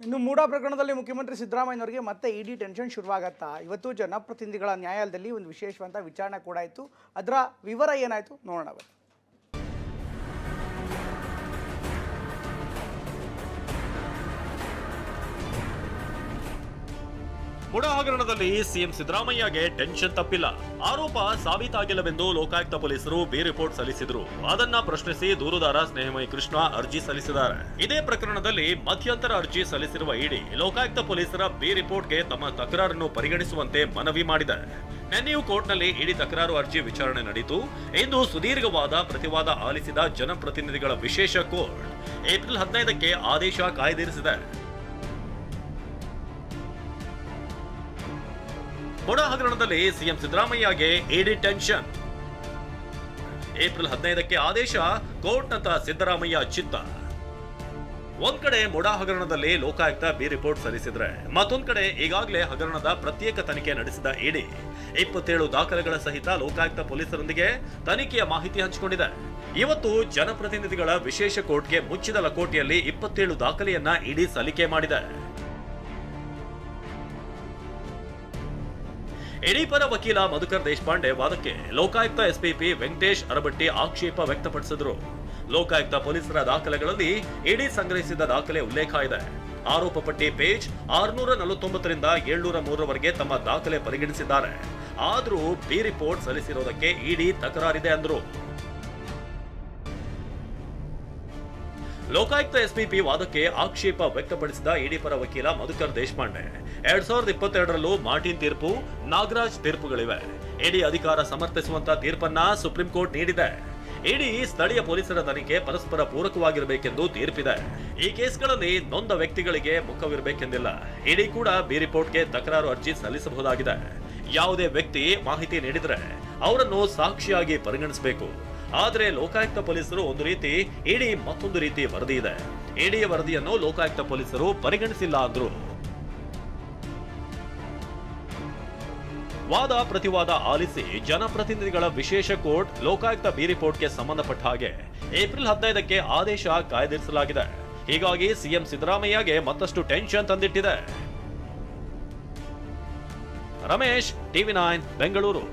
ಇನ್ನು ಮೂಡಾ ಪ್ರಕರಣದಲ್ಲಿ ಮುಖ್ಯಮಂತ್ರಿ ಸಿದ್ದರಾಮಯ್ಯನವರಿಗೆ ಮತ್ತೆ ಇಡಿ ಟೆನ್ಷನ್ ಶುರುವಾಗತ್ತಾ? ಇವತ್ತು ಜನಪ್ರತಿನಿಧಿಗಳ ನ್ಯಾಯಾಲಯದಲ್ಲಿ ಒಂದು ವಿಶೇಷವಾದ ವಿಚಾರಣೆ ಕೂಡ ಆಯಿತು. ಅದರ ವಿವರ ಏನಾಯಿತು ನೋಡೋಣ. ಮೂಡಾ ಹಗರಣದಲ್ಲಿ ಸಿಎಂ ಸಿದ್ದರಾಮಯ್ಯಗೆ ಟೆನ್ಷನ್ ತಪ್ಪಿಲ್ಲ. ಆರೋಪ ಸಾಬೀತಾಗಿಲ್ಲವೆಂದು ಲೋಕಾಯುಕ್ತ ಪೊಲೀಸರು ಬಿ ರಿಪೋರ್ಟ್ ಸಲ್ಲಿಸಿದ್ರು. ಅದನ್ನ ಪ್ರಶ್ನಿಸಿ ದೂರುದಾರ ಸ್ನೇಹಮಯಿ ಕೃಷ್ಣ ಅರ್ಜಿ ಸಲ್ಲಿಸಿದ್ದಾರೆ. ಇದೇ ಪ್ರಕರಣದಲ್ಲಿ ಮಧ್ಯಂತರ ಅರ್ಜಿ ಸಲ್ಲಿಸಿರುವ ಇಡಿ ಲೋಕಾಯುಕ್ತ ಪೊಲೀಸರ ಬಿ ರಿಪೋರ್ಟ್ಗೆ ತಮ್ಮ ತಕರಾರನ್ನು ಪರಿಗಣಿಸುವಂತೆ ಮನವಿ ಮಾಡಿದೆ. ನಿನ್ನೆಯೂ ಕೋರ್ಟ್ನಲ್ಲಿ ಇಡಿ ತಕರಾರು ಅರ್ಜಿ ವಿಚಾರಣೆ ನಡೆಯಿತು. ಇಂದು ಸುದೀರ್ಘವಾದ ಪ್ರತಿವಾದ ಆಲಿಸಿದ ಜನಪ್ರತಿನಿಧಿಗಳ ವಿಶೇಷ ಕೋರ್ಟ್ ಏಪ್ರಿಲ್ 15ಕ್ಕೆ ಆದೇಶ ಕಾಯ್ದಿರಿಸಿದೆ. ಮೂಡಾ ಹಗರಣದಲ್ಲಿ ಸಿಎಂ ಸಿದ್ದರಾಮಯ್ಯಗೆ ಇಡಿ ಟೆನ್ಷನ್. ಏಪ್ರಿಲ್ 15ಕ್ಕೆ ಆದೇಶ, ಕೋರ್ಟ್ನಂತ ಸಿದ್ದರಾಮಯ್ಯ ಚಿತ್ತ. ಒಂದ್ ಕಡೆ ಮೂಡಾ ಹಗರಣದಲ್ಲಿ ಲೋಕಾಯುಕ್ತ ಬಿ ರಿಪೋರ್ಟ್ ಸಲ್ಲಿಸಿದ್ರೆ, ಮತ್ತೊಂದ್ ಕಡೆ ಈಗಾಗಲೇ ಹಗರಣದ ಪ್ರತ್ಯೇಕ ತನಿಖೆ ನಡೆಸಿದ ಇಡಿ 27 ದಾಖಲೆಗಳ ಸಹಿತ ಲೋಕಾಯುಕ್ತ ಪೊಲೀಸರೊಂದಿಗೆ ತನಿಖೆಯ ಮಾಹಿತಿ ಹಂಚಿಕೊಂಡಿದೆ. ಇವತ್ತು ಜನಪ್ರತಿನಿಧಿಗಳ ವಿಶೇಷ ಕೋರ್ಟ್ಗೆ ಮುಚ್ಚಿದ ಲಕೋಟೆಯಲ್ಲಿ 27 ದಾಖಲೆಯನ್ನ ಇಡಿ ಸಲ್ಲಿಕೆ ಮಾಡಿದೆ. ಇಡಿ ಪರ ವಕೀಲ ಮಧುಕರ್ ದೇಶಪಾಂಡೆ ವಾದಕ್ಕೆ ಲೋಕಾಯುಕ್ತ ಎಸ್ಪಿಪಿ ವೆಂಕಟೇಶ್ ಅರಬಟ್ಟಿ ಆಕ್ಷೇಪ ವ್ಯಕ್ತಪಡಿಸಿದ್ರು. ಲೋಕಾಯುಕ್ತ ಪೊಲೀಸರ ದಾಖಲೆಗಳಲ್ಲಿ ಇಡಿ ಸಂಗ್ರಹಿಸಿದ ದಾಖಲೆ ಉಲ್ಲೇಖ ಇದೆ. ಆರೋಪ ಪಟ್ಟಿ ಪೇಜ್ 649ರಿಂದ 703ರವರೆಗೆ ತಮ್ಮ ದಾಖಲೆ ಪರಿಗಣಿಸಿದ್ದಾರೆ. ಆದರೂ ಬಿ ರಿಪೋರ್ಟ್ ಸಲ್ಲಿಸಿರುವುದಕ್ಕೆ ಇಡಿ ತಕರಾರಿದೆ ಅಂದ್ರು. ಲೋಕಾಯುಕ್ತ ಎಸ್ಪಿಪಿ ವಾದಕ್ಕೆ ಆಕ್ಷೇಪ ವ್ಯಕ್ತಪಡಿಸಿದ ಇಡಿ ಪರ ವಕೀಲ ಮಧುಕರ್ ದೇಶಪಾಂಡೆ, 2022ರಲ್ಲೂ ಮಾರ್ಟಿನ್ ತೀರ್ಪು, ನಾಗರಾಜ್ ತೀರ್ಪುಗಳಿವೆ. ಇಡಿ ಅಧಿಕಾರ ಸಮರ್ಥಿಸುವಂತ ತೀರ್ಪನ್ನ ಸುಪ್ರೀಂ ಕೋರ್ಟ್ ನೀಡಿದೆ. ಇಡಿ ಸ್ಥಳೀಯ ಪೊಲೀಸರ ತನಿಖೆ ಪರಸ್ಪರ ಪೂರಕವಾಗಿರಬೇಕೆಂದು ತೀರ್ಪಿದೆ. ಈ ಕೇಸ್ಗಳಲ್ಲಿ ನೊಂದ ವ್ಯಕ್ತಿಗಳಿಗೆ ಮುಖವಿರಬೇಕೆಂದಿಲ್ಲ. ಇಡಿ ಕೂಡ ಬಿ ರಿಪೋರ್ಟ್ಗೆ ತಕರಾರು ಅರ್ಜಿ ಸಲ್ಲಿಸಬಹುದಾಗಿದೆ. ಯಾವುದೇ ವ್ಯಕ್ತಿ ಮಾಹಿತಿ ನೀಡಿದ್ರೆ ಅವರನ್ನು ಸಾಕ್ಷಿಯಾಗಿ ಪರಿಗಣಿಸಬೇಕು. ಆದರೆ ಲೋಕಾಯುಕ್ತ ಪೊಲೀಸರು ಒಂದು ರೀತಿ, ಇಡಿ ಮತ್ತೊಂದು ರೀತಿ ವರದಿ ಇದೆ. ಇಡಿಯ ವರದಿಯನ್ನು ಲೋಕಾಯುಕ್ತ ಪೊಲೀಸರು ಪರಿಗಣಿಸಿಲ್ಲ ಅಂದ್ರು. ವಾದ ಪ್ರತಿವಾದ ಆಲಿಸಿ ಜನಪ್ರತಿನಿಧಿಗಳ ವಿಶೇಷ ಕೋರ್ಟ್ ಲೋಕಾಯುಕ್ತ ಬಿ ರಿಪೋರ್ಟ್ಗೆ ಸಂಬಂಧಪಟ್ಟ ಹಾಗೆ ಏಪ್ರಿಲ್ 15ಕ್ಕೆ ಆದೇಶ ಕಾಯ್ದಿರಿಸಲಾಗಿದೆ. ಹೀಗಾಗಿ ಸಿಎಂ ಸಿದ್ದರಾಮಯ್ಯಗೆ ಮತ್ತಷ್ಟು ಟೆನ್ಷನ್ ತಂದಿಟ್ಟಿದೆ. ರಮೇಶ್, ಟಿವಿ9 ಬೆಂಗಳೂರು.